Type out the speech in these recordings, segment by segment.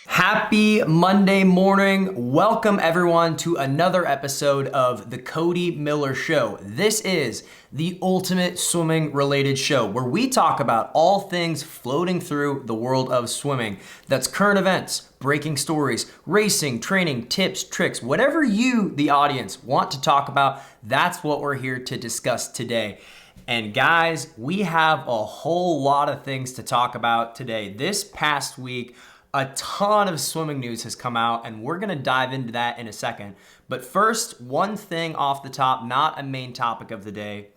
Happy Monday morning. Welcome everyone to another episode of the Cody Miller Show. This is the ultimate swimming related show where we talk about all things floating through the world of swimming. That's current events, breaking stories, racing, training, tips, tricks, whatever you, the audience, want to talk about, that's what we're here to discuss today. And guys, we have a whole lot of things to talk about today. This past week, a ton of swimming news has come out, and we're gonna dive into that in a second. But first, one thing off the top, not a main topic of the day.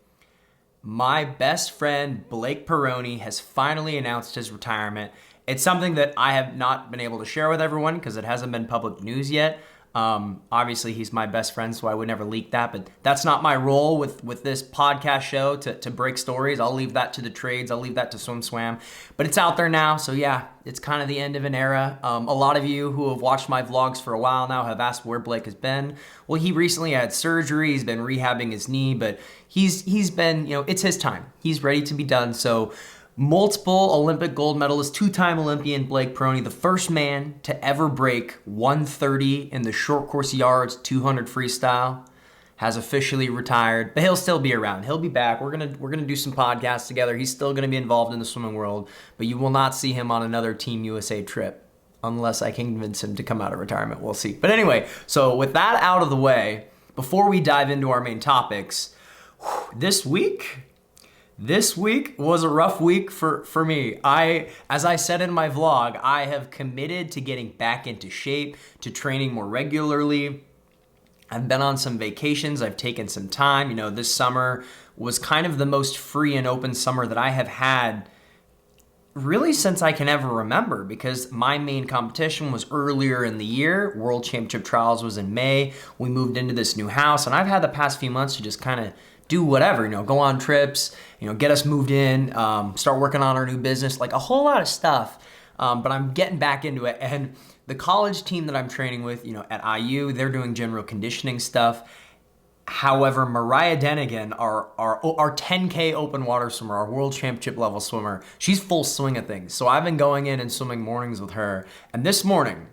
My best friend, Blake Pieroni, has finally announced his retirement. It's something that I have not been able to share with everyone because it hasn't been public news yet. Obviously, he's my best friend, so I would never leak that, but that's not my role with this podcast show to break stories. I'll leave that to the trades. I'll leave that to Swim Swam, but it's out there now. So yeah, it's kind of the end of an era. A lot of you who have watched my vlogs for a while now have asked where Blake has been. Well, he recently had surgery. He's been rehabbing his knee, but he's been, it's his time. He's ready to be done. So multiple Olympic gold medalist, two-time Olympian Blake Pieroni, the first man to ever break 130 in the short course yards 200 freestyle, has officially retired, but he'll still be around. He'll be back. We're gonna do some podcasts together. He's still gonna be involved in the swimming world, but you will not see him on another Team USA trip unless I can convince him to come out of retirement. We'll see. But anyway, so with that out of the way, before we dive into our main topics, this week was a rough week for me. As I said in my vlog, I have committed to getting back into shape, to training more regularly. I've been on some vacations. I've taken some time. This summer was kind of the most free and open summer that I have had really since I can ever remember, because my main competition was earlier in the year. World Championship Trials was in May. We moved into this new house, and I've had the past few months to just kind of do whatever, go on trips, get us moved in, start working on our new business, like a whole lot of stuff. But I'm getting back into it. And the college team that I'm training with, at IU, they're doing general conditioning stuff. However, Mariah Denigan, our 10K open water swimmer, our world championship level swimmer, she's full swing of things. So I've been going in and swimming mornings with her. And this morning,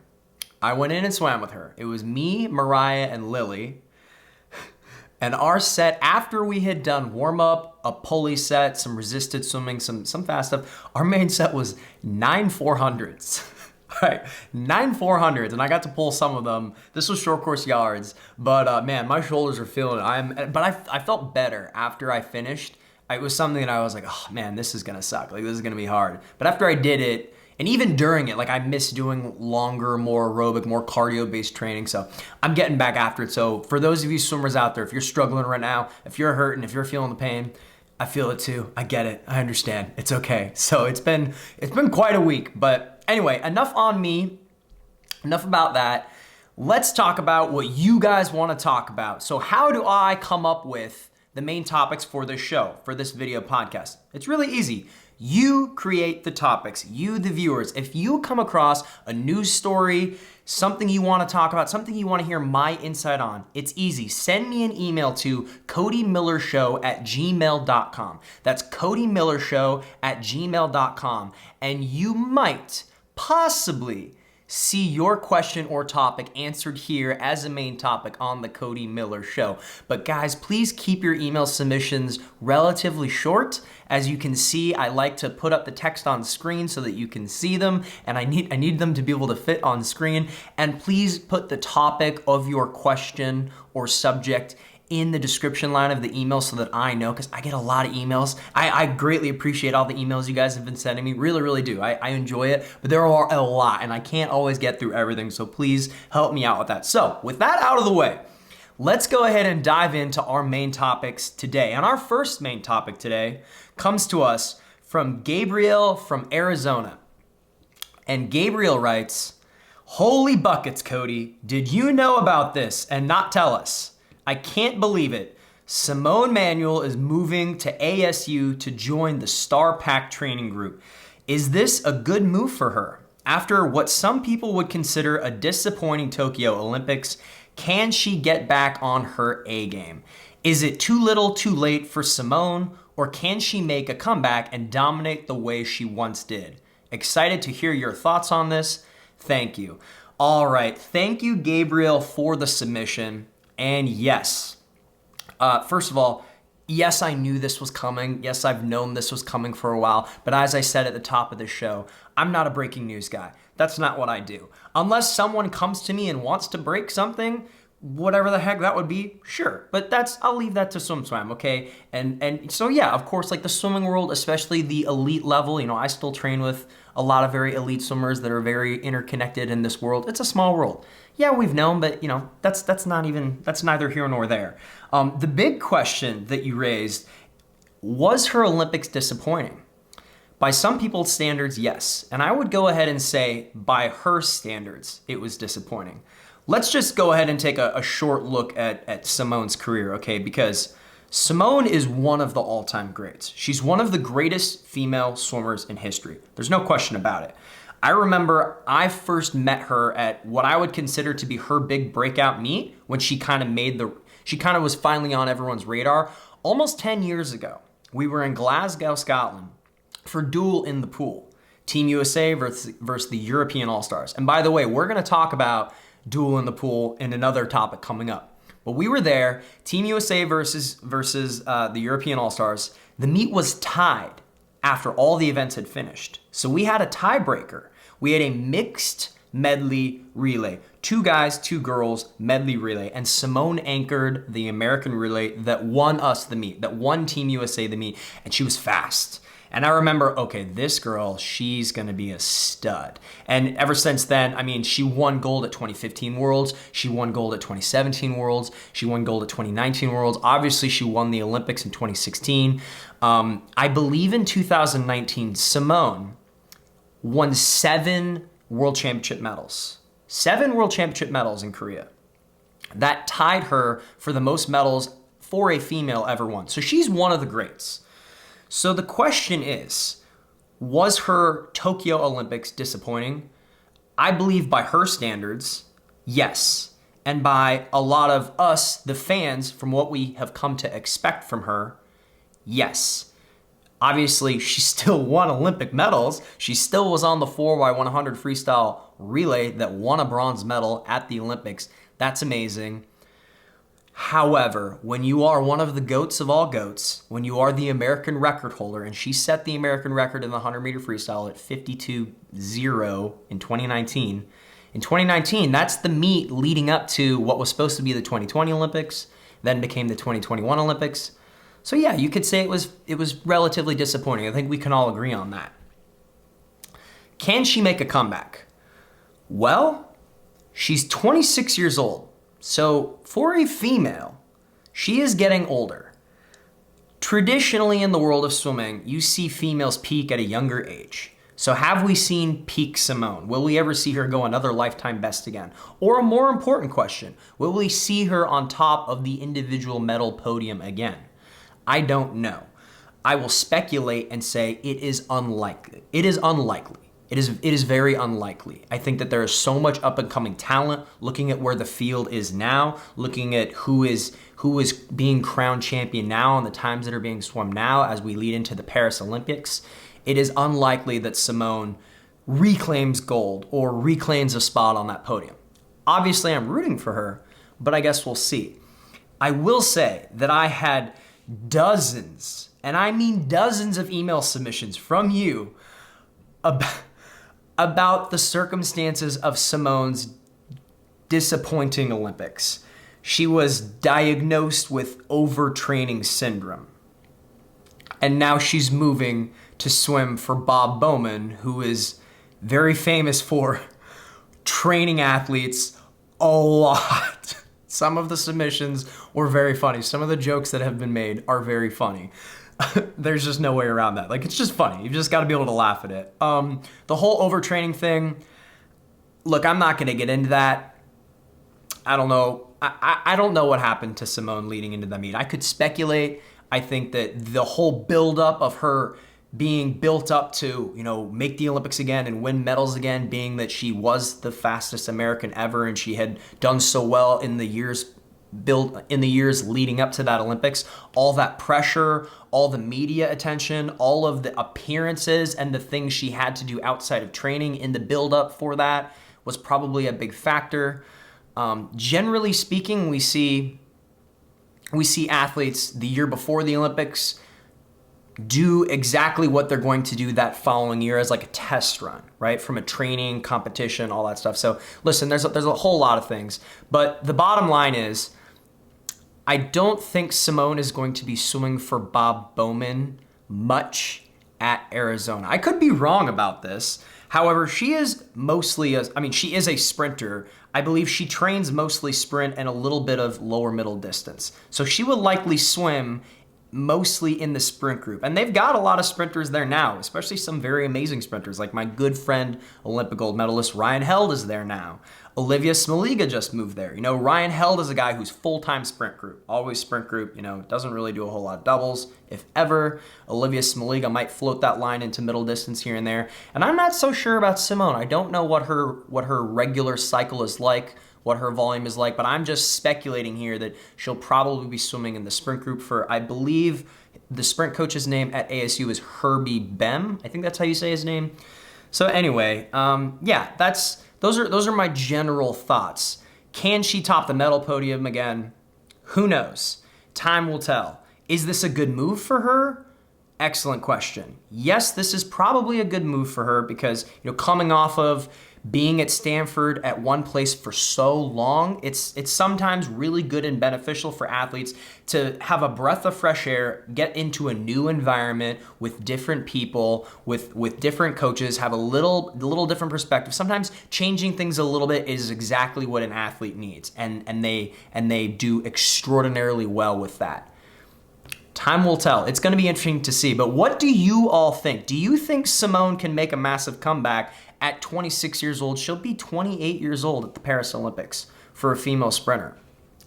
I went in and swam with her. It was me, Mariah, and Lily. And our set, after we had done warm-up, a pulley set, some resisted swimming, some fast stuff, our main set was 9 400s. All right, 9 400s, and I got to pull some of them. This was short course yards, but man, my shoulders are feeling it. But I felt better after I finished. It was something that I was like, oh man, this is gonna suck. Like, this is gonna be hard. But after I did it, and even during it, I miss doing longer, more aerobic, more cardio-based training. So I'm getting back after it. So for those of you swimmers out there, if you're struggling right now, if you're hurting, if you're feeling the pain, I feel it too. I get it. I understand. It's okay. So it's been quite a week. But anyway, enough on me. Enough about that. Let's talk about what you guys want to talk about. So how do I come up with the main topics for this show, for this video podcast? It's really easy. You create the topics, you the viewers. If you come across a news story, something you want to talk about, something you want to hear my insight on, it's easy. Send me an email to codymillershow@gmail.com. That's codymillershow@gmail.com. And you might possibly see your question or topic answered here as a main topic on the Cody Miller Show. But guys, please keep your email submissions relatively short. As you can see, I like to put up the text on screen so that you can see them, and I need them to be able to fit on screen. And please put the topic of your question or subject in the description line of the email so that I know, because I get a lot of emails. I greatly appreciate all the emails you guys have been sending me. Really, really do. I enjoy it, but there are a lot, and I can't always get through everything, so please help me out with that. So with that out of the way, let's go ahead and dive into our main topics today. And our first main topic today comes to us from Gabriel from Arizona. And Gabriel writes, "Holy buckets, Cody. Did you know about this and not tell us? I can't believe it. Simone Manuel is moving to ASU to join the Star Pack training group. Is this a good move for her? After what some people would consider a disappointing Tokyo Olympics, can she get back on her A game? Is it too little too late for Simone, Or can she make a comeback and dominate the way she once did? Excited to hear your thoughts on this. Thank you. All right. Thank you, Gabriel, for the submission. And yes, first of all, yes, I knew this was coming. Yes, I've known this was coming for a while. But as I said at the top of the show, I'm not a breaking news guy. That's not what I do. Unless someone comes to me and wants to break something, whatever the heck that would be, sure. But I'll leave that to SwimSwam, okay? And so yeah, of course, like the swimming world, especially the elite level, I still train with a lot of very elite swimmers that are very interconnected in this world. It's a small world. Yeah, we've known, but that's neither here nor there. The big question that you raised, was her Olympics disappointing? By some people's standards, yes. And I would go ahead and say by her standards, it was disappointing. Let's just go ahead and take a short look at Simone's career, okay? Because Simone is one of the all-time greats. She's one of the greatest female swimmers in history. There's no question about it. I remember I first met her at what I would consider to be her big breakout meet when she kind of was finally on everyone's radar almost 10 years ago. We were in Glasgow, Scotland for Duel in the pool. Team USA versus the European All-Stars. And by the way, we're going to talk about Duel in the pool in another topic coming up. But we were there, Team USA versus the European All-Stars. The meet was tied after all the events had finished. So we had a tiebreaker. We had a mixed medley relay. 2 guys, 2 girls, medley relay. And Simone anchored the American relay that won us the meet, that won Team USA the meet. And she was fast. And I remember, okay, this girl, she's going to be a stud. And ever since then, she won gold at 2015 Worlds. She won gold at 2017 Worlds. She won gold at 2019 Worlds. Obviously, she won the Olympics in 2016. I believe in 2019, Simone won 7 World Championship medals. 7 World Championship medals in Korea. That tied her for the most medals for a female ever won. So she's one of the greats. So the question is, was her Tokyo Olympics disappointing? I believe by her standards, yes. And by a lot of us, the fans, from what we have come to expect from her, yes. Obviously, she still won Olympic medals. She still was on the 4x100 freestyle relay that won a bronze medal at the Olympics. That's amazing. However, when you are one of the GOATs of all GOATs, when you are the American record holder, and she set the American record in the 100-meter freestyle at 52.0 in 2019. In 2019, that's the meet leading up to what was supposed to be the 2020 Olympics, then became the 2021 Olympics. So yeah, you could say it was relatively disappointing. I think we can all agree on that. Can she make a comeback? Well, she's 26 years old. So for a female, she is getting older. Traditionally in the world of swimming, you see females peak at a younger age. So have we seen peak Simone? Will we ever see her go another lifetime best again? Or a more important question, will we see her on top of the individual medal podium again? I don't know. I will speculate and say it is unlikely. It is unlikely. It is very unlikely. I think that there is so much up and coming talent, looking at where the field is now, looking at who is being crowned champion now and the times that are being swum now as we lead into the Paris Olympics. It is unlikely that Simone reclaims gold or reclaims a spot on that podium. Obviously, I'm rooting for her, but I guess we'll see. I will say that I had dozens, and I mean dozens of email submissions from you about the circumstances of Simone's disappointing Olympics. She was diagnosed with overtraining syndrome. And now she's moving to swim for Bob Bowman, who is very famous for training athletes a lot. Some of the submissions were very funny. Some of the jokes that have been made are very funny. There's just no way around that. Like, it's just funny. You've just got to be able to laugh at it. The whole overtraining thing, look, I'm not going to get into that. I don't know. I don't know what happened to Simone leading into the meet. I could speculate. I think that the whole buildup of her being built up to, make the Olympics again and win medals again, being that she was the fastest American ever and she had done so well in the years built in the years leading up to that Olympics, all that pressure, all the media attention, all of the appearances and the things she had to do outside of training in the build-up for that was probably a big factor. Generally speaking, we see athletes the year before the Olympics do exactly what they're going to do that following year as like a test run, right? From a training, competition, all that stuff. So listen, there's a whole lot of things, but the bottom line is, I don't think Simone is going to be swimming for Bob Bowman much at Arizona. I could be wrong about this. However, she is she is a sprinter. I believe she trains mostly sprint and a little bit of lower middle distance. So she would likely swim mostly in the sprint group. And they've got a lot of sprinters there now, especially some very amazing sprinters, like my good friend, Olympic gold medalist Ryan Held is there now. Olivia Smoliga just moved there. Ryan Held is a guy who's full-time sprint group, always sprint group, doesn't really do a whole lot of doubles, if ever. Olivia Smoliga might float that line into middle distance here and there. And I'm not so sure about Simone. I don't know what her regular cycle is like, what her volume is like, but I'm just speculating here that she'll probably be swimming in the sprint group for, I believe, the sprint coach's name at ASU is Herbie Bem. I think that's how you say his name. So anyway, those are my general thoughts. Can she top the medal podium again? Who knows? Time will tell. Is this a good move for her? Excellent question. Yes, this is probably a good move for her because, coming off of being at Stanford at one place for so long, it's sometimes really good and beneficial for athletes to have a breath of fresh air, get into a new environment with different people, with different coaches, have a little different perspective. Sometimes changing things a little bit is exactly what an athlete needs, and they do extraordinarily well with that. Time will tell. It's going to be interesting to see. But what do you all think? Do you think Simone can make a massive comeback at 26 years old? She'll be 28 years old at the Paris Olympics for a female sprinter.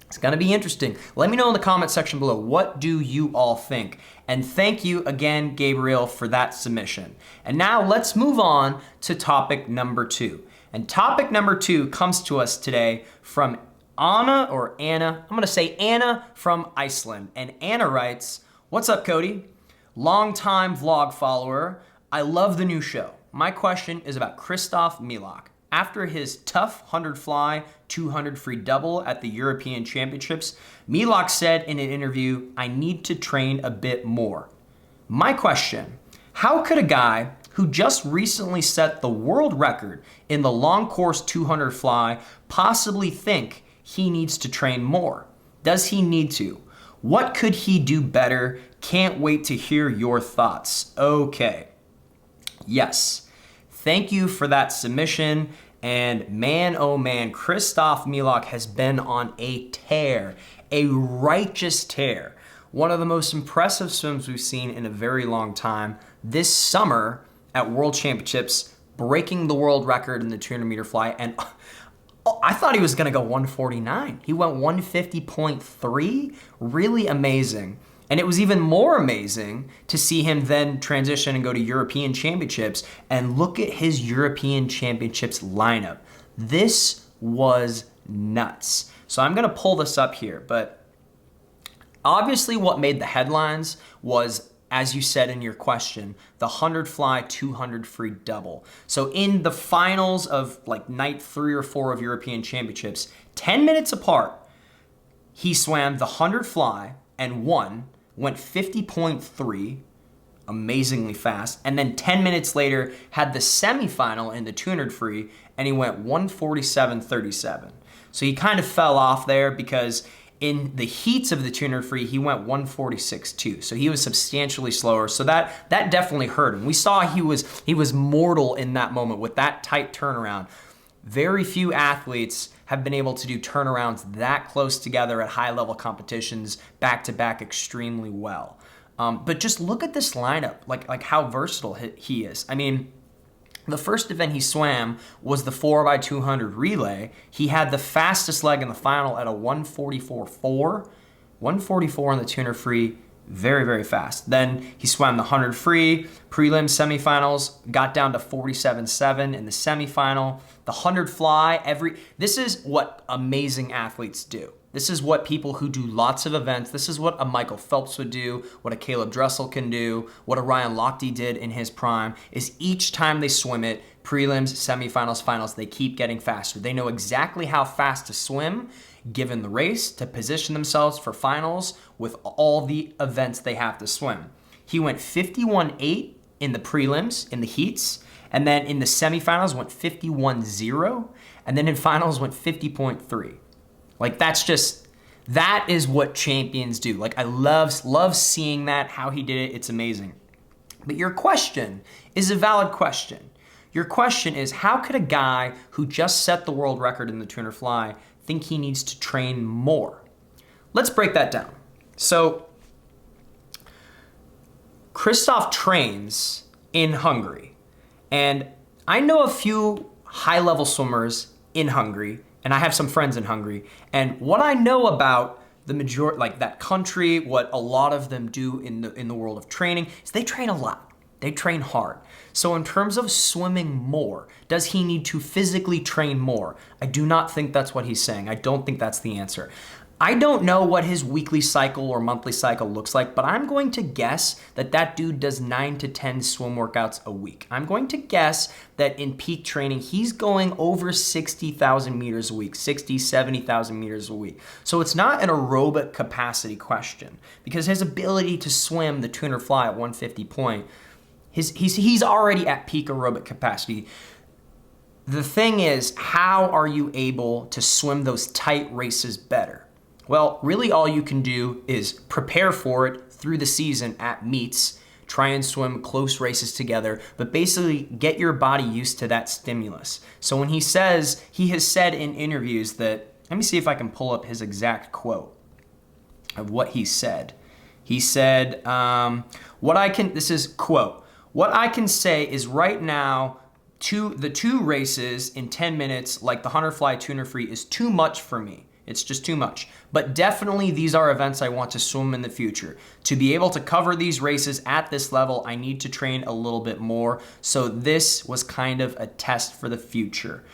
It's going to be interesting. Let me know in the comment section below. What do you all think? And thank you again, Gabriel, for that submission. And now let's move on to topic number 2. And topic number 2 comes to us today from Anna. I'm going to say Anna from Iceland. And Anna writes, "What's up, Cody? Longtime vlog follower. I love the new show. My question is about Kristof Milak. After his tough 100 fly, 200 free double at the European Championships, Milak said in an interview, 'I need to train a bit more.' My question, how could a guy who just recently set the world record in the long course 200 fly possibly think he needs to train more? Does he need to? What could he do better? Can't wait to hear your thoughts." Okay. Yes. Thank you for that submission. And man, oh man, Kristof Milak has been on a tear, a righteous tear. One of the most impressive swims we've seen in a very long time. This summer at World Championships, breaking the world record in the 200 meter fly. And I thought he was going to go 149. He went 150.3. Really amazing. And it was even more amazing to see him then transition and go to European Championships and look at his European Championships lineup. This was nuts. So I'm going to pull this up here, but obviously what made the headlines was, as you said in your question, the 100 fly, 200 free double. So in the finals of like night 3 or 4 of European Championships, 10 minutes apart, he swam the 100 fly and went 50.3, amazingly fast, and then 10 minutes later had the semifinal in the 200 free, and he went 147.37. So he kind of fell off there because in the heats of the 200 free, he went 146.2. So he was substantially slower. So that definitely hurt him. We saw he was mortal in that moment with that tight turnaround. Very few athletes have been able to do turnarounds that close together at high-level competitions back-to-back extremely well. But just look at this lineup, like how versatile he is. I mean, the first event he swam was the 4x200 relay. He had the fastest leg in the final at a 144.4. 144 on the 200 free, very, very fast. Then he swam the 100 free, prelim semifinals, got down to 47.7 in the semifinal. The 100 fly, this is what amazing athletes do. This is what people who do lots of events, this is what a Michael Phelps would do, what a Caleb Dressel can do, what a Ryan Lochte did in his prime, is each time they swim it, prelims, semifinals, finals, they keep getting faster. They know exactly how fast to swim given the race to position themselves for finals with all the events they have to swim. He went 51.8 in the prelims, in the heats, and then in the semifinals went 51.0, and then in finals went 50.3. Like that is what champions do. Like I love seeing that, how he did it. It's amazing. But your question is a valid question. Your question is, how could a guy who just set the world record in the 200 fly think he needs to train more? Let's break that down. So Kristof trains in Hungary, and I know a few high-level swimmers in Hungary, and I have some friends in Hungary, and what I know about the majority, like that country, what a lot of them do in the world of training, is they train a lot. They train hard. So in terms of swimming more, does he need to physically train more? I do not think that's what he's saying. I don't think that's the answer. I don't know what his weekly cycle or monthly cycle looks like, but I'm going to guess that dude does 9 to 10 swim workouts a week. I'm going to guess that in peak training, he's going over 60,000 meters a week, 60, 70,000 meters a week. So it's not an aerobic capacity question, because his ability to swim the 200 fly at 150 point, he's already at peak aerobic capacity. The thing is, how are you able to swim those tight races better? Well, really all you can do is prepare for it through the season at meets, try and swim close races together, but basically get your body used to that stimulus. So when he has said in interviews that, let me see if I can pull up his exact quote of what he said. He said, this is quote, "What I can say is right now, the two races in 10 minutes, like the 100 fly, 200 free, is too much for me. It's just too much. But definitely these are events I want to swim in the future. To be able to cover these races at this level, I need to train a little bit more. So this was kind of a test for the future."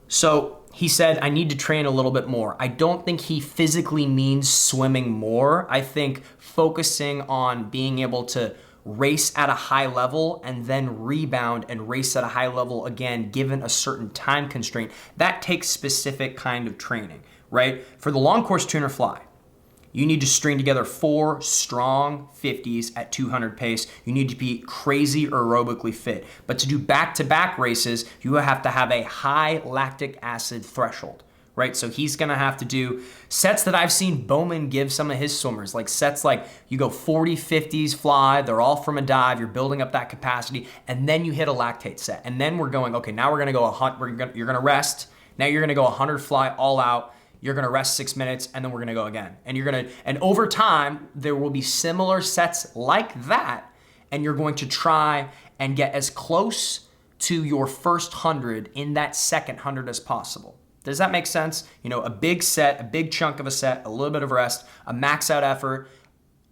So he said, I need to train a little bit more. I don't think he physically means swimming more. I think focusing on being able to race at a high level and then rebound and race at a high level again, given a certain time constraint, that takes specific kind of training, right? For the long course 200 fly, you need to string together 4 strong 50s at 200 pace. You need to be crazy aerobically fit. But to do back-to-back races, you have to have a high lactic acid threshold, right? So he's gonna have to do sets that I've seen Bowman give some of his swimmers, like sets like you go 40, 50s fly, they're all from a dive, you're building up that capacity, and then you hit a lactate set. And then we're going, okay, now we're gonna go, you're gonna rest, now you're gonna go 100 fly all out, you're gonna rest 6 minutes, and then we're gonna go again. And over time, there will be similar sets like that, and you're going to try and get as close to your first 100 in that second 100 as possible. Does that make sense? You know, a big set, a big chunk of a set, a little bit of rest, a max out effort,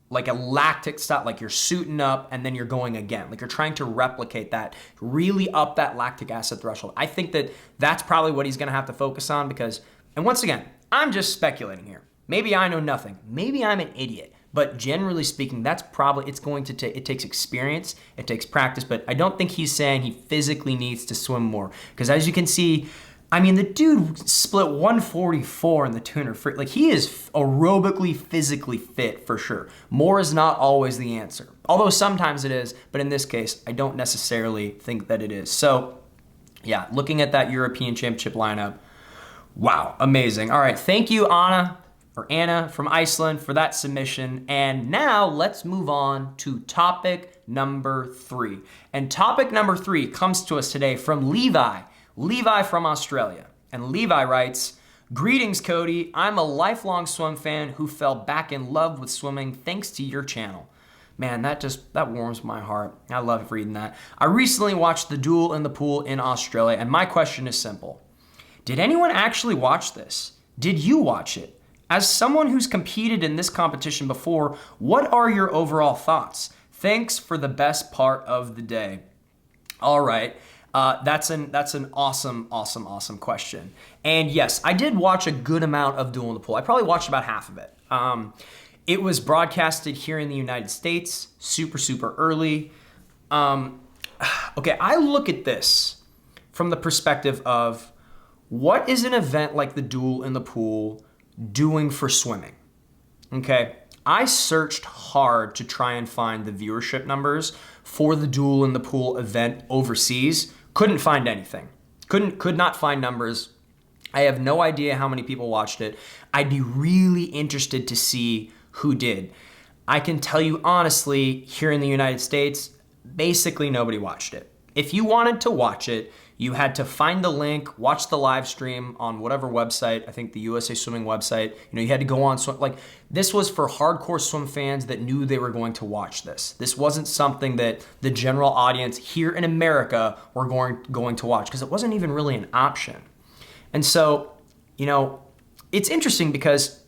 like a lactic stop, like you're suiting up and then you're going again. Like you're trying to replicate that, really up that lactic acid threshold. I think that that's probably what he's gonna have to focus on because, and once again, I'm just speculating here. Maybe I know nothing. Maybe I'm an idiot. But generally speaking, that's probably, it takes experience, it takes practice, but I don't think he's saying he physically needs to swim more. Because as you can see, I mean, the dude split 144 in the 200 free. Like, he is aerobically, physically fit for sure. More is not always the answer. Although sometimes it is, but in this case, I don't necessarily think that it is. So, yeah, looking at that European Championship lineup, wow, amazing. All right, thank you, Anna from Iceland for that submission. And now let's move on to topic number 3. And topic number 3 comes to us today from Levi from Australia. And Levi writes, "Greetings, Cody. I'm a lifelong swim fan who fell back in love with swimming thanks to your channel." Man, that warms my heart. I love reading that. I recently watched the Duel in the pool in Australia, and my question is simple. Did anyone actually watch this? Did you watch it? As someone who's competed in this competition before, what are your overall thoughts? Thanks for the best part of the day. All right. That's an awesome question. And yes, I did watch a good amount of Duel in the Pool. I probably watched about half of it. It was broadcasted here in the United States, super early. Okay, I look at this from the perspective of what is an event like the Duel in the Pool doing for swimming? Okay, I searched hard to try and find the viewership numbers for the Duel in the Pool event overseas. Couldn't find anything. Could not find numbers. I have no idea how many people watched it. I'd be really interested to see who did. I can tell you honestly, here in the United States, basically nobody watched it. If you wanted to watch it, you had to find the link, watch the live stream on whatever website, I think the USA Swimming website. You had to go on, like this was for hardcore swim fans that knew they were going to watch this. This wasn't something that the general audience here in America were going to watch because it wasn't even really an option. And so, it's interesting because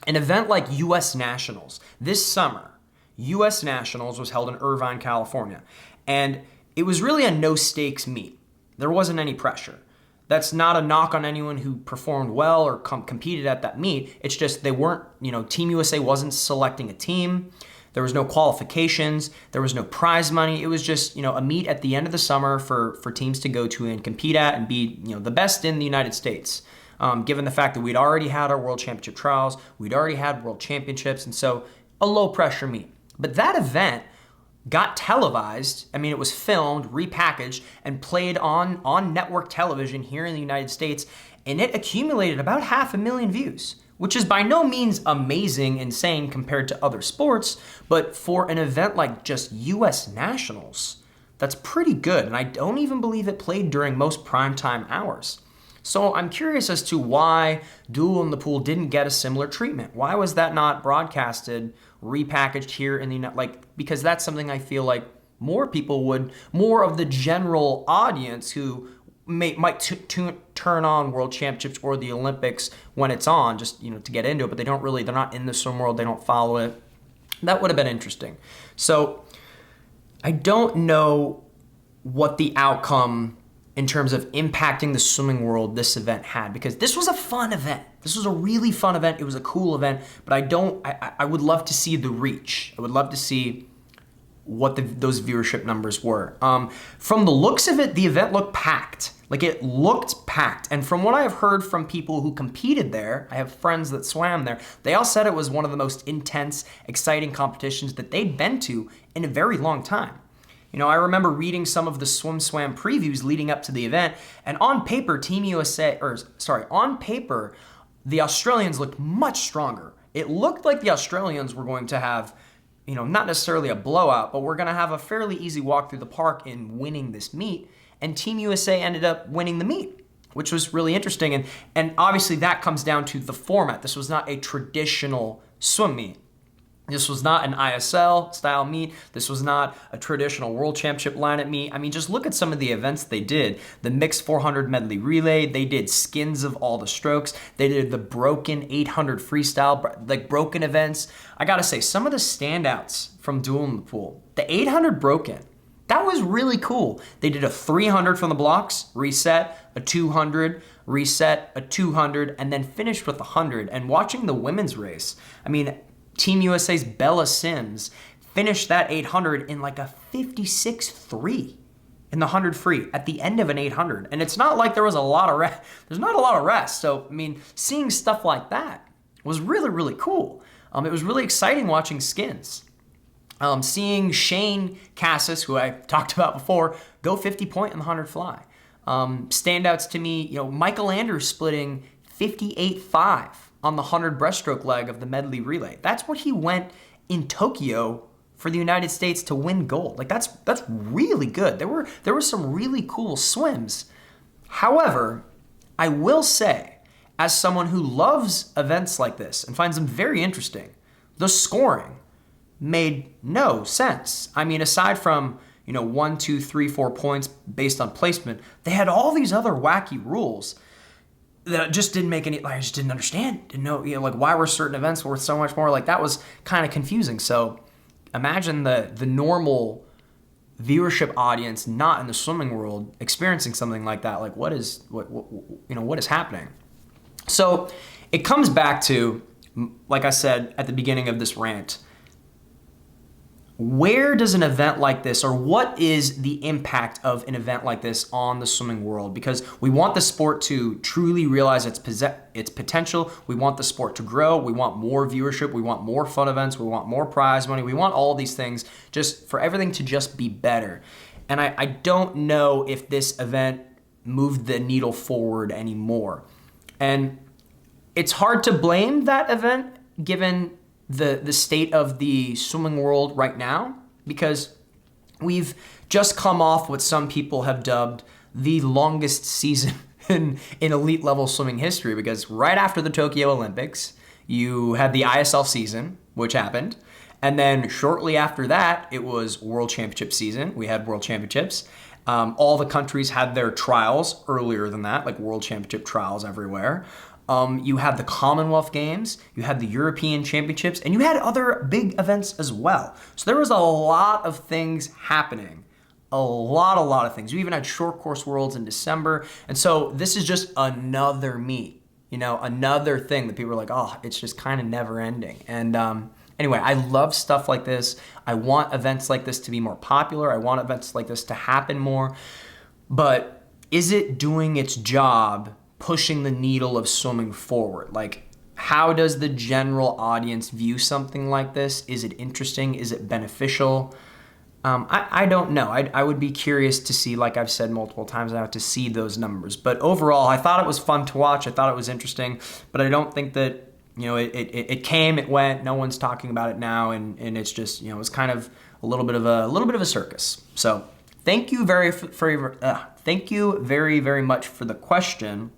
an event like US Nationals, this summer, US Nationals was held in Irvine, California, and it was really a no-stakes meet. There wasn't any pressure. That's not a knock on anyone who performed well or competed at that meet. It's just they weren't, Team USA wasn't selecting a team. There was no qualifications. There was no prize money. It was just, a meet at the end of the summer for teams to go to and compete at and be, the best in the United States. Given the fact that we'd already had our World Championship trials, we'd already had World Championships, and so a low-pressure meet. But that event got televised. I mean, it was filmed, repackaged, and played on network television here in the United States, and it accumulated about 500,000 views, which is by no means amazing, insane compared to other sports, but for an event like just US Nationals, that's pretty good, and I don't even believe it played during most primetime hours. So I'm curious as to why Duel in the Pool didn't get a similar treatment. Why was that not broadcasted, repackaged here in the because that's something I feel like more of the general audience who might turn on World Championships or the Olympics when it's on, just to get into it, but they're not in the swim world, they don't follow it. That would have been interesting. So I don't know what the outcome in terms of impacting the swimming world this event had, because this was a fun event. This was a really fun event. It was a cool event, but I would love to see the reach. I would love to see what those viewership numbers were. From the looks of it, the event looked packed. It looked packed. And from what I've heard from people who competed there, I have friends that swam there, they all said it was one of the most intense, exciting competitions that they'd been to in a very long time. I remember reading some of the swim swam previews leading up to the event, and on paper, the Australians looked much stronger. It looked like the Australians were going to have, not necessarily a blowout, but we're going to have a fairly easy walk through the park in winning this meet, and Team USA ended up winning the meet, which was really interesting, and obviously that comes down to the format. This was not a traditional swim meet. This was not an ISL style meet. This was not a traditional World Championship lineup meet. I mean, just look at some of the events they did. The mixed 400 medley relay. They did skins of all the strokes. They did the broken 800 freestyle, broken events. I gotta say, some of the standouts from Duel in the Pool. The 800 broken. That was really cool. They did a 300 from the blocks, reset, a 200, reset, a 200, and then finished with a 100. And watching the women's race, I mean, Team USA's Bella Sims finished that 800 in a 56.3 in the 100 free at the end of an 800. And it's not like there was there's not a lot of rest. So, I mean, seeing stuff like that was really, really cool. It was really exciting watching skins. Seeing Shane Cassis, who I talked about before, go 50-point in the 100 fly. Standouts to me, Michael Andrews splitting 58.5 on the 100 breaststroke leg of the medley relay. That's what he went in Tokyo for the United States to win gold. That's really good. There were some really cool swims. However, I will say, as someone who loves events like this and finds them very interesting, the scoring made no sense. I mean, aside from 1, 2, 3, 4 points based on placement, they had all these other wacky rules that just didn't make any, I just didn't understand, didn't know, why were certain events worth so much more? That was kind of confusing. So imagine the normal viewership audience not in the swimming world experiencing something like that? Like what is happening? So it comes back to, like I said at the beginning of this rant, where does an event like this, or what is the impact of an event like this on the swimming world? Because we want the sport to truly realize its potential. We want the sport to grow. We want more viewership. We want more fun events. We want more prize money. We want all these things just for everything to just be better. And I don't know if this event moved the needle forward anymore. And it's hard to blame that event given the state of the swimming world right now, because we've just come off what some people have dubbed the longest season in elite level swimming history, because right after the Tokyo Olympics, you had the ISL season, which happened. And then shortly after that, it was World Championship season. We had World Championships. All the countries had their trials earlier than that, like World Championship trials everywhere. You had the Commonwealth Games, you had the European Championships, and you had other big events as well. So there was a lot of things happening. A lot of things. We even had short course worlds in December. And so this is just another meet, another thing that people are like, oh, it's just kind of never ending. And anyway, I love stuff like this. I want events like this to be more popular. I want events like this to happen more. But is it doing its job pushing the needle of swimming forward? Like, how does the general audience view something like this? Is it interesting? Is it beneficial? I don't know. I would be curious to see, like I've said multiple times now, to see those numbers. But overall, I thought it was fun to watch. I thought it was interesting, but I don't think that, it came, it went, no one's talking about it now, and it's just, it's kind of a little bit of a circus. So thank you very much for the question.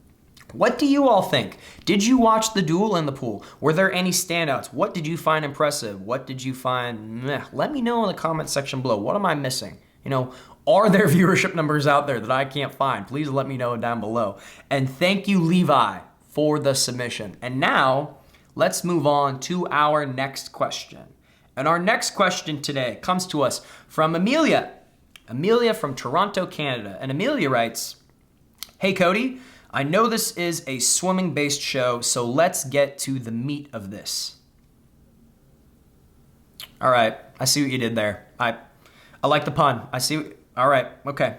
What do you all think? Did you watch the duel in the pool? Were there any standouts? What did you find impressive? What did you find meh? Let me know in the comment section below. What am I missing? Are there viewership numbers out there that I can't find? Please let me know down below. And thank you, Levi, for the submission. And now, let's move on to our next question. And our next question today comes to us from Amelia. Amelia from Toronto, Canada. And Amelia writes, "Hey, Cody. I know this is a swimming-based show, so let's get to the meat of this." All right, I see what you did there. I like the pun. All right, okay.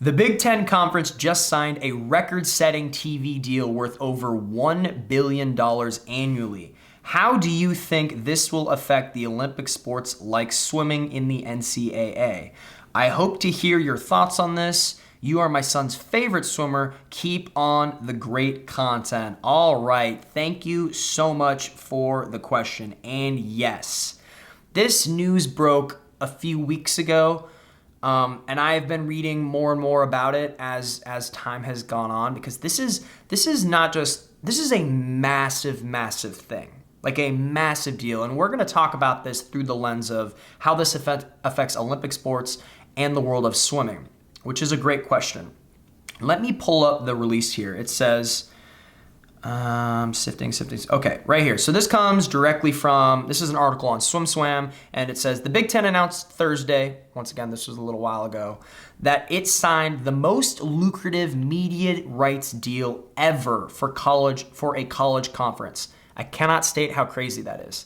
The Big Ten Conference just signed a record-setting TV deal worth over $1 billion annually. How do you think this will affect the Olympic sports like swimming in the NCAA? I hope to hear your thoughts on this. You are my son's favorite swimmer. Keep on the great content. All right. Thank you so much for the question. And yes, this news broke a few weeks ago. And I have been reading more and more about it as time has gone on, because this is a massive thing. Like a massive deal. And we're going to talk about this through the lens of how this affects Olympic sports and the world of swimming, which is a great question. Let me pull up the release here. It says, sifting. Okay, right here. So this comes directly from, this is an article on SwimSwam, and it says, the Big Ten announced Thursday, once again, this was a little while ago, that it signed the most lucrative media rights deal ever for a college conference. I cannot state how crazy that is.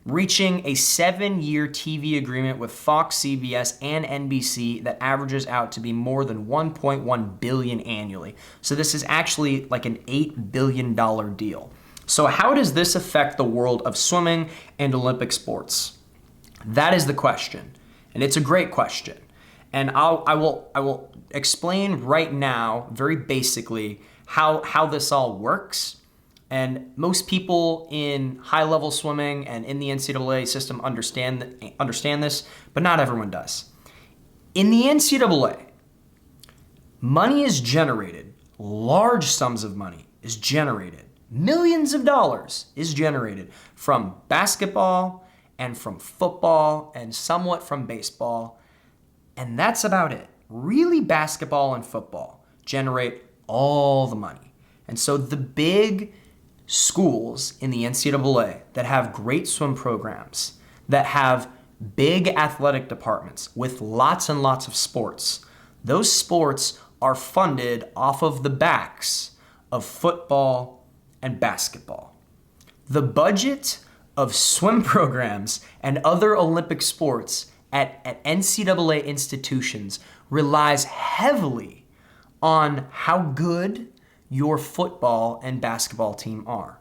Reaching a 7-year TV agreement with Fox, CBS, and NBC that averages out to be more than $1.1 billion annually. So this is actually like an $8 billion deal. So how does this affect the world of swimming and Olympic sports? That is the question, and it's a great question. And I will explain right now, very basically, how this all works. And most people in high-level swimming and in the NCAA system understand this, but not everyone does. In the NCAA, money is generated, large sums of money is generated, millions of dollars is generated from basketball and from football and somewhat from baseball, and that's about it. Really, basketball and football generate all the money. And so the big schools in the NCAA that have great swim programs, that have big athletic departments with lots and lots of sports. Those sports are funded off of the backs of football and basketball. The budget of swim programs and other Olympic sports at NCAA institutions relies heavily on how good your football and basketball team are.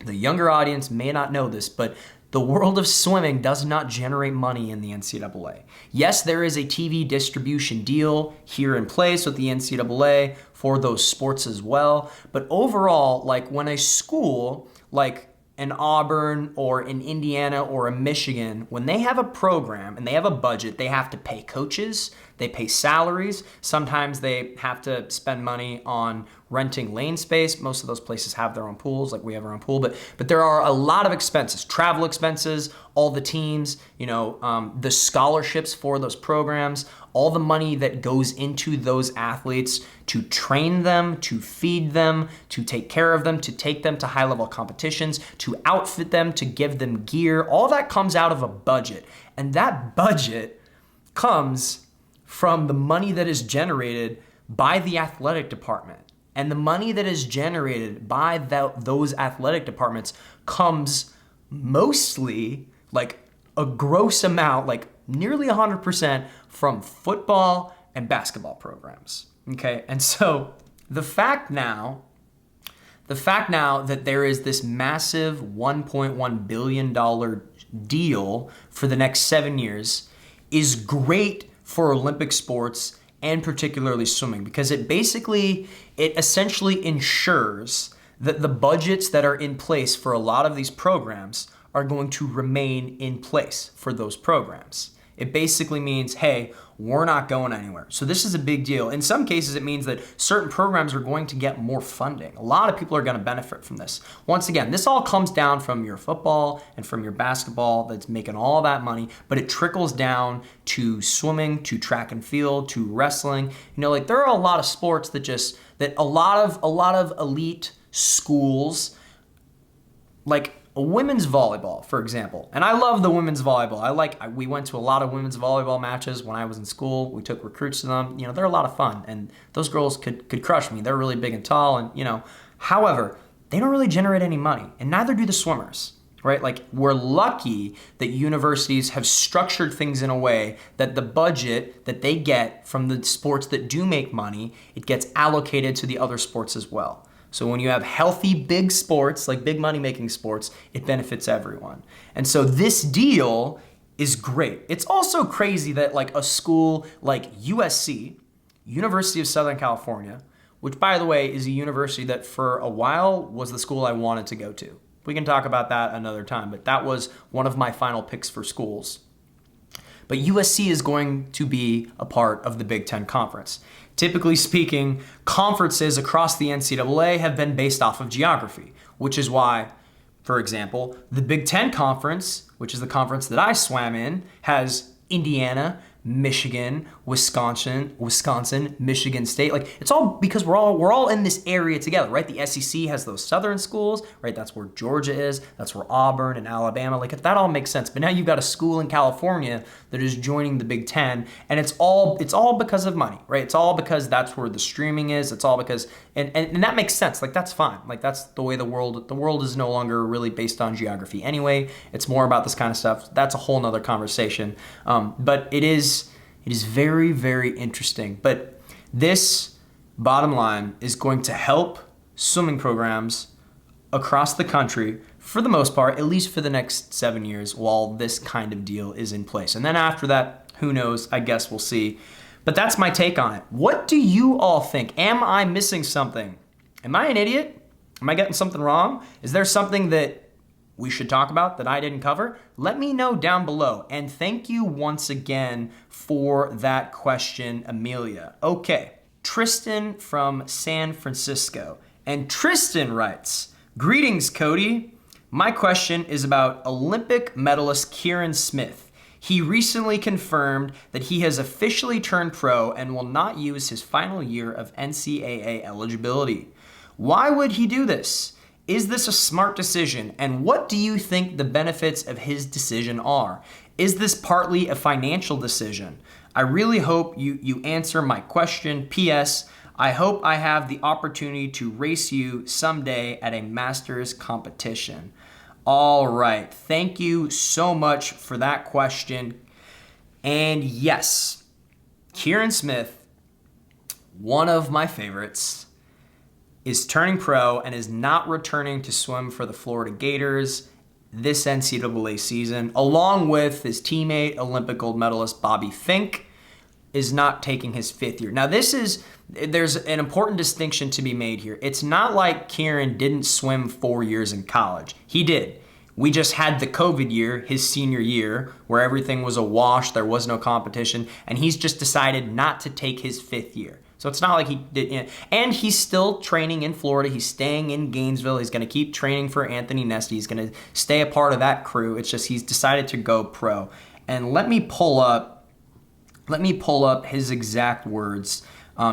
The younger audience may not know this, but the world of swimming does not generate money in the NCAA. Yes, there is a TV distribution deal here in place with the NCAA for those sports as well, but overall, like when a school like an Auburn or an Indiana or a Michigan, when they have a program and they have a budget, they have to pay coaches, they pay salaries. Sometimes they have to spend money on renting lane space. Most of those places have their own pools, like we have our own pool, but there are a lot of expenses, travel expenses, all the teams, the scholarships for those programs, all the money that goes into those athletes to train them, to feed them, to take care of them, to take them to high-level competitions, to outfit them, to give them gear. All that comes out of a budget. And that budget comes from the money that is generated by the athletic department. And the money that is generated by those athletic departments comes mostly, like a gross amount, like nearly 100% from football and basketball programs. Okay, and so the fact now that there is this massive $1.1 billion deal for the next 7 years is great for Olympic sports and particularly swimming, because it essentially ensures that the budgets that are in place for a lot of these programs are going to remain in place for those programs. It basically means, hey, we're not going anywhere. So this is a big deal. In some cases, it means that certain programs are going to get more funding. A lot of people are going to benefit from this. Once again, this all comes down from your football and from your basketball that's making all that money, but it trickles down to swimming, to track and field, to wrestling. There are a lot of sports that a lot of elite schools, like women's volleyball, for example. And I love the women's volleyball. We went to a lot of women's volleyball matches when I was in school. We took recruits to them. They're a lot of fun. And those girls could crush me. They're really big and tall. And, however, they don't really generate any money. And neither do the swimmers, right? Like, we're lucky that universities have structured things in a way that the budget that they get from the sports that do make money, it gets allocated to the other sports as well. So when you have healthy, big sports, like big money-making sports, it benefits everyone. And so this deal is great. It's also crazy that like a school like USC, University of Southern California, which by the way is a university that for a while was the school I wanted to go to. We can talk about that another time, but that was one of my final picks for schools. But USC is going to be a part of the Big Ten Conference. Typically speaking, conferences across the NCAA have been based off of geography, which is why, for example, the Big Ten Conference, which is the conference that I swam in, has Indiana, Michigan, Wisconsin, Michigan State. Like, it's all because we're all in this area together, right? The SEC has those southern schools, right? That's where Georgia is. That's where Auburn and Alabama, like that all makes sense. But now you've got a school in California that is joining the Big Ten, and it's all because of money, right? It's all because that's where the streaming is. It's all because, and that makes sense. Like, that's fine. Like, that's the way the world is no longer really based on geography anyway. It's more about this kind of stuff. That's a whole nother conversation. But it is very, very interesting. But this, bottom line, is going to help swimming programs across the country, for the most part, at least for the next 7 years, while this kind of deal is in place. And then after that, who knows? I guess we'll see. But that's my take on it. What do you all think? Am I missing something? Am I an idiot? Am I getting something wrong? Is there something that we should talk about that I didn't cover? Let me know down below. And thank you once again for that question, Amelia. Okay, Tristan from San Francisco. And Tristan writes, "Greetings, Cody. My question is about Olympic medalist Kieran Smith. He recently confirmed that he has officially turned pro and will not use his final year of NCAA eligibility. Why would he do this? Is this a smart decision? And what do you think the benefits of his decision are? Is this partly a financial decision? I really hope you answer my question. P.S. I hope I have the opportunity to race you someday at a Masters competition. All right. Thank you so much for that question. And yes, Kieran Smith, one of my favorites, is turning pro and is not returning to swim for the Florida Gators this NCAA season, along with his teammate, Olympic gold medalist Bobby Fink, is not taking his 5th year. Now, there's an important distinction to be made here. It's not like Kieran didn't swim 4 years in college. He did. We just had the COVID year, his senior year, where everything was a wash, there was no competition, and he's just decided not to take his 5th year. So it's not like he did, and he's still training in Florida. He's staying in Gainesville. He's going to keep training for Anthony Nesty. He's going to stay a part of that crew. It's just he's decided to go pro. And let me pull up his exact words.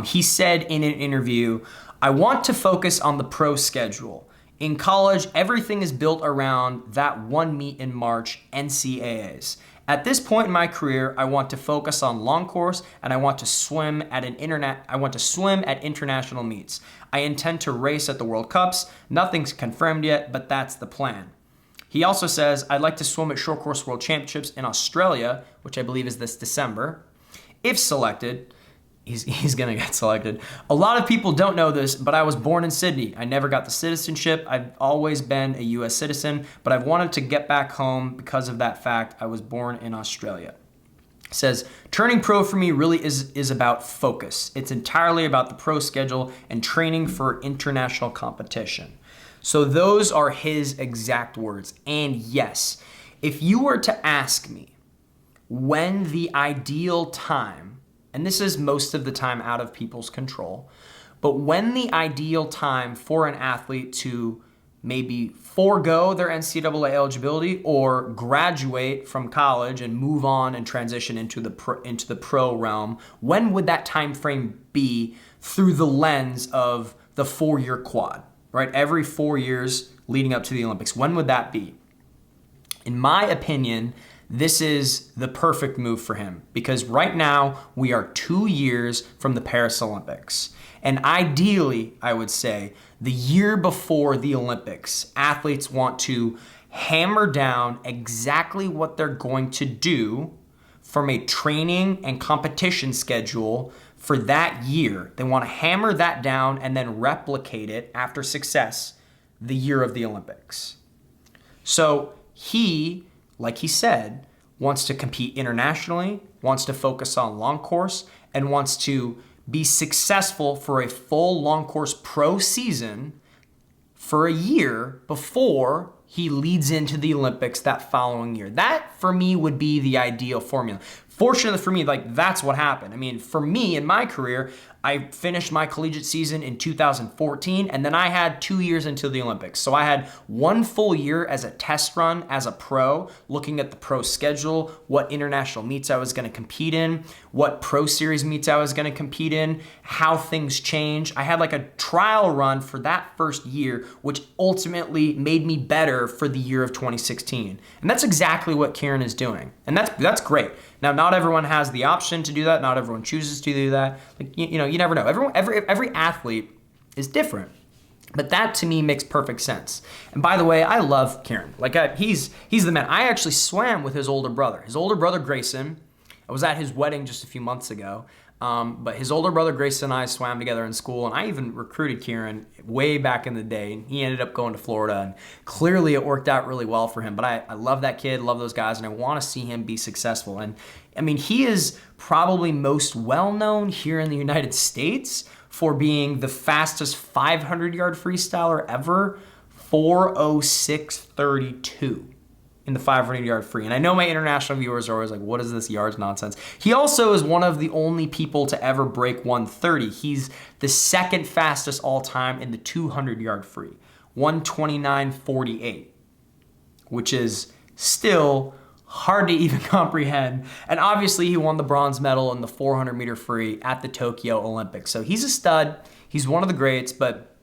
He said in an interview, "I want to focus on the pro schedule. In college, everything is built around that one meet in March, NCAAs. At this point in my career, I want to focus on long course and I want to swim at international meets. I intend to race at the World Cups. Nothing's confirmed yet, but that's the plan." He also says, "I'd like to swim at Short Course World Championships in Australia," which I believe is this December. "If selected," he's going to get selected. "A lot of people don't know this, but I was born in Sydney. I never got the citizenship. I've always been a U.S. citizen, but I've wanted to get back home because of that fact. I was born in Australia." Says, "Turning pro for me really is about focus. It's entirely about the pro schedule and training for international competition." So those are his exact words. And yes, if you were to ask me when the ideal time, and this is most of the time out of people's control, but when the ideal time for an athlete to maybe forego their NCAA eligibility or graduate from college and move on and transition into the pro realm, when would that time frame be through the lens of the 4-year quad, right? Every 4 years leading up to the Olympics. When would that be? In my opinion, this is the perfect move for him because right now we are 2 years from the Paris Olympics. And ideally, I would say, the year before the Olympics, athletes want to hammer down exactly what they're going to do from a training and competition schedule for that year. They want to hammer that down and then replicate it after success the year of the Olympics. So he, like he said, wants to compete internationally, wants to focus on long course, and wants to be successful for a full long course pro season for a year before he leads into the Olympics that following year. That, for me, would be the ideal formula. Fortunately for me, that's what happened. I mean, for me in my career, I finished my collegiate season in 2014, and then I had 2 years until the Olympics. So I had 1 full year as a test run as a pro, looking at the pro schedule, what international meets I was going to compete in, what pro series meets I was going to compete in, how things change. I had a trial run for that first year, which ultimately made me better for the year of 2016. And that's exactly what Kieran is doing. And that's great. Now, not everyone has the option to do that. Not everyone chooses to do that. You never know. Every athlete is different. But that to me makes perfect sense. And by the way, I love Kieran. He's the man. I actually swam with his older brother. His older brother Grayson. I was at his wedding just a few months ago. But his older brother Grayson and I swam together in school, and I even recruited Kieran way back in the day, and he ended up going to Florida, and clearly it worked out really well for him. But I love that kid, love those guys, and I want to see him be successful. And I mean, he is probably most well-known here in the United States for being the fastest 500-yard freestyler ever, 4:06.32. In the 500-yard free. And I know my international viewers are always like, what is this yards nonsense? He also is one of the only people to ever break 1:30. He's the second fastest all time in the 200-yard free, 1:29.48, which is still hard to even comprehend. And obviously he won the bronze medal in the 400-meter free at the Tokyo Olympics. So he's a stud. He's one of the greats. But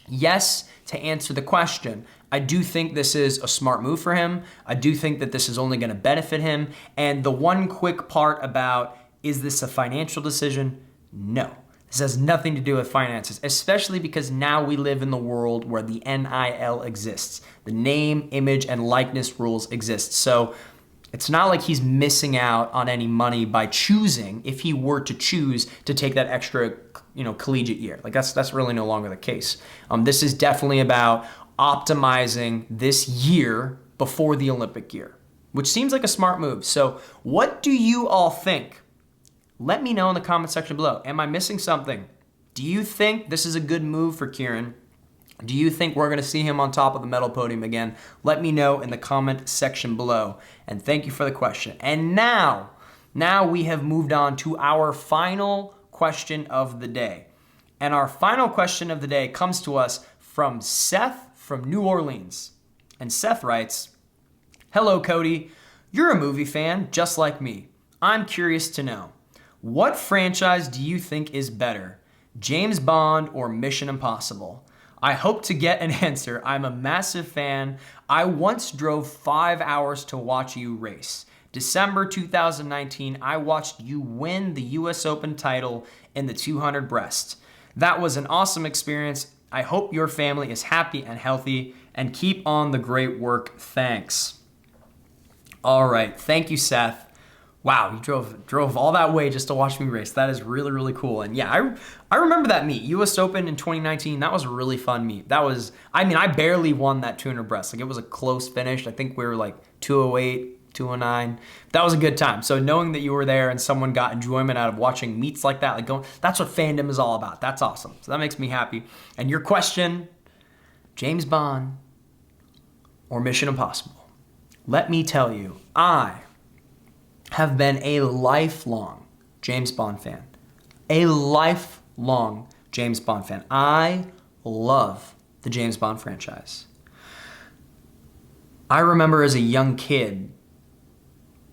yes, to answer the question, I do think this is a smart move for him. I do think that this is only going to benefit him. And the one quick part about, is this a financial decision? No. This has nothing to do with finances, especially because now we live in the world where the NIL exists. The name, image, and likeness rules exist. So it's not like he's missing out on any money by choosing, if he were to choose to take that extra, collegiate year. Like that's really no longer the case. This is definitely about optimizing this year before the Olympic year, which seems like a smart move. So what do you all think? Let me know in the comment section below. Am I missing something? Do you think this is a good move for Kieran? Do you think we're going to see him on top of the medal podium again? Let me know in the comment section below. And thank you for the question. And now we have moved on to our final question of the day. And our final question of the day comes to us from Seth from New Orleans. And Seth writes, "Hello, Cody. You're a movie fan just like me. I'm curious to know, what franchise do you think is better, James Bond or Mission Impossible? I hope to get an answer. I'm a massive fan. I once drove 5 hours to watch you race. December 2019, I watched you win the US Open title in the 200 breast. That was an awesome experience. I hope your family is happy and healthy, and keep on the great work. Thanks." All right. Thank you, Seth. Wow, you drove all that way just to watch me race. That is really, really cool. And yeah, I remember that meet, US Open in 2019. That was a really fun meet. I barely won that 200 breast. Like, it was a close finish. I think we were like 208, 209. That was a good time. So knowing that you were there and someone got enjoyment out of watching meets like that, that's what fandom is all about. That's awesome. So that makes me happy. And your question, James Bond or Mission Impossible? Let me tell you, I have been a lifelong James Bond fan. A lifelong James Bond fan. I love the James Bond franchise. I remember as a young kid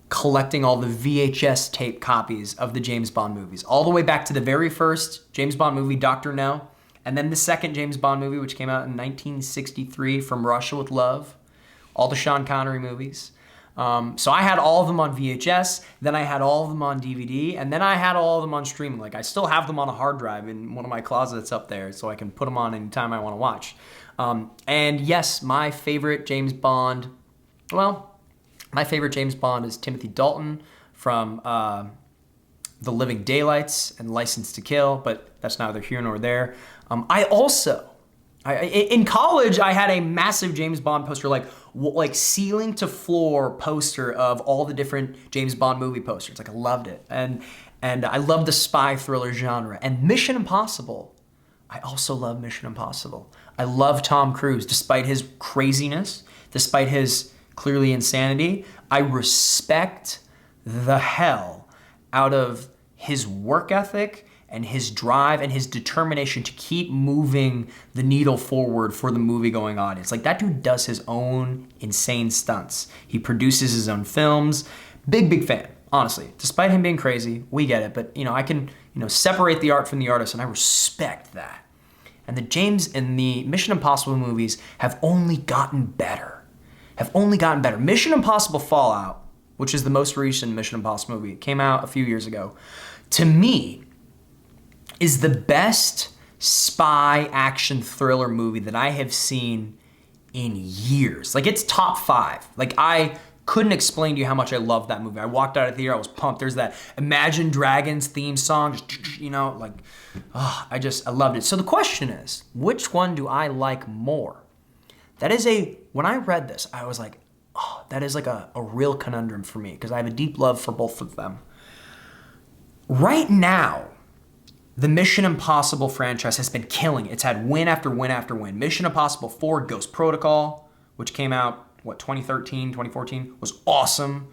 collecting all the VHS tape copies of the James Bond movies, all the way back to the very first James Bond movie, Dr. No, and then the second James Bond movie, which came out in 1963, From Russia with Love, all the Sean Connery movies. So I had all of them on VHS, then I had all of them on DVD, and then I had all of them on streaming. Like, I still have them on a hard drive in one of my closets up there, so I can put them on anytime I want to watch. And yes, my favorite James Bond is Timothy Dalton from The Living Daylights and License to Kill, but that's neither here nor there. In college, I had a massive James Bond poster, like ceiling to floor poster of all the different James Bond movie posters. Like, I loved it. And I love the spy thriller genre. And Mission Impossible, I also love Mission Impossible. I love Tom Cruise, despite his craziness, despite his clearly insanity. I respect the hell out of his work ethic and his drive and his determination to keep moving the needle forward for the movie-going audience. Like, that dude does his own insane stunts. He produces his own films. Big fan, honestly. Despite him being crazy, we get it. But, I can, separate the art from the artist, and I respect that. And the Mission Impossible movies have only gotten better. Mission Impossible Fallout, which is the most recent Mission Impossible movie, it came out a few years ago, to me, is the best spy action thriller movie that I have seen in years. Like, it's top 5. Like, I couldn't explain to you how much I loved that movie. I walked out of the theater, I was pumped. There's that Imagine Dragons theme song, I loved it. So the question is, which one do I like more? When I read this, I was like, that is like a real conundrum for me, because I have a deep love for both of them. Right now, the Mission Impossible franchise has been killing it. It's had win after win after win. Mission Impossible 4 Ghost Protocol, which came out, 2013, 2014, was awesome.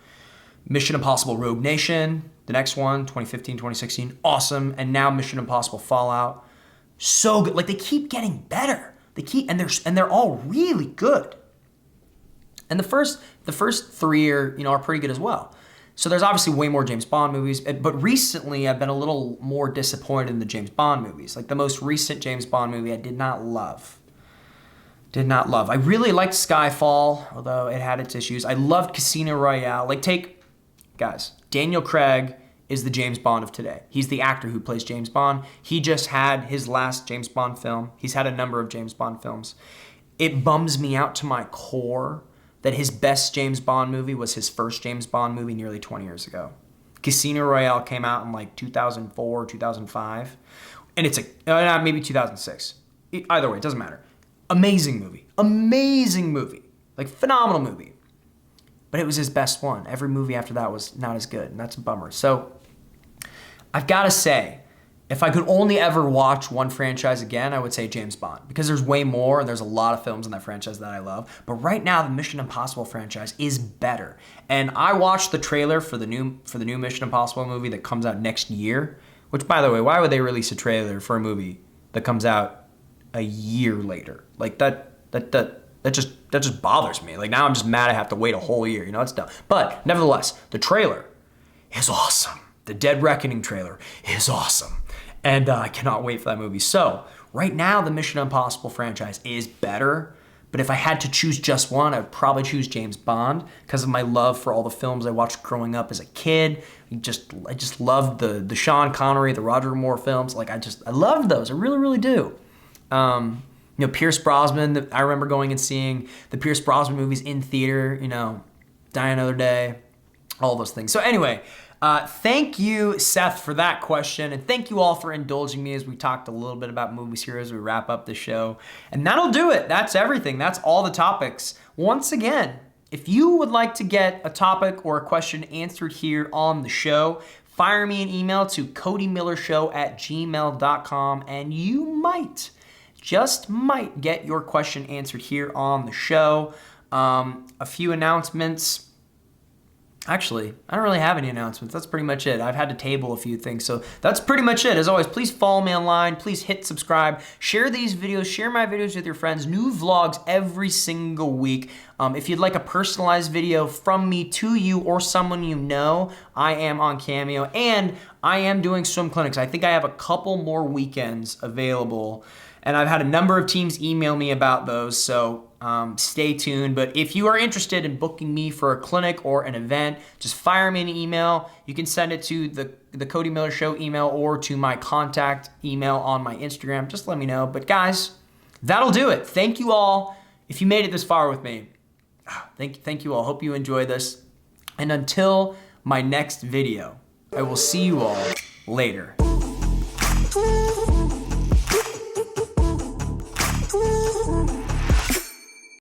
Mission Impossible Rogue Nation, the next one, 2015, 2016, awesome. And now Mission Impossible Fallout, so good. Like, they keep getting better. They're all really good. And the first 3 are pretty good as well. So there's obviously way more James Bond movies, but recently I've been a little more disappointed in the James Bond movies. Like, the most recent James Bond movie I did not love. did not love. I really liked Skyfall, although it had its issues. I loved Casino Royale. Guys, Daniel Craig is the James Bond of today. He's the actor who plays James Bond. He just had his last James Bond film. He's had a number of James Bond films. It bums me out to my core that his best James Bond movie was his first James Bond movie nearly 20 years ago. Casino Royale came out in like 2004, 2005. And it's maybe 2006. Either way, it doesn't matter. Amazing movie. Amazing movie. Like, phenomenal movie. But it was his best one. Every movie after that was not as good, and that's a bummer. So, I've got to say, if I could only ever watch one franchise again, I would say James Bond. Because there's way more, and there's a lot of films in that franchise that I love. But right now, the Mission Impossible franchise is better. And I watched the trailer for the new Mission Impossible movie that comes out next year. Which, by the way, why would they release a trailer for a movie that comes out a year later? Like, that just bothers me. Like, now I'm just mad I have to wait a whole year. You know, it's dumb. But nevertheless, the trailer is awesome. The Dead Reckoning trailer is awesome. And I cannot wait for that movie. So, right now, the Mission Impossible franchise is better. But if I had to choose just one, I would probably choose James Bond because of my love for all the films I watched growing up as a kid. I just loved the Sean Connery, the Roger Moore films. Like, I loved those. I really, really do. Pierce Brosnan, I remember going and seeing the Pierce Brosnan movies in theater, Die Another Day, all those things. So anyway, thank you, Seth, for that question. And thank you all for indulging me as we talked a little bit about movies here as we wrap up the show. And that'll do it. That's everything. That's all the topics. Once again, if you would like to get a topic or a question answered here on the show, fire me an email to codymillershow@gmail.com and you just might get your question answered here on the show. A few announcements. Actually, I don't really have any announcements. That's pretty much it. I've had to table a few things, so that's pretty much it. As always, please follow me online. Please hit subscribe. Share these videos. Share my videos with your friends. New vlogs every single week. If you'd like a personalized video from me to you or someone you know, I am on Cameo, and I am doing swim clinics. I think I have a couple more weekends available, and I've had a number of teams email me about those, so stay tuned. But if you are interested in booking me for a clinic or an event, just fire me an email. You can send it to the Cody Miller Show email or to my contact email on my Instagram. Just let me know. But guys, that'll do it. Thank you all. If you made it this far with me, thank you all. Hope you enjoyed this. And until my next video, I will see you all later.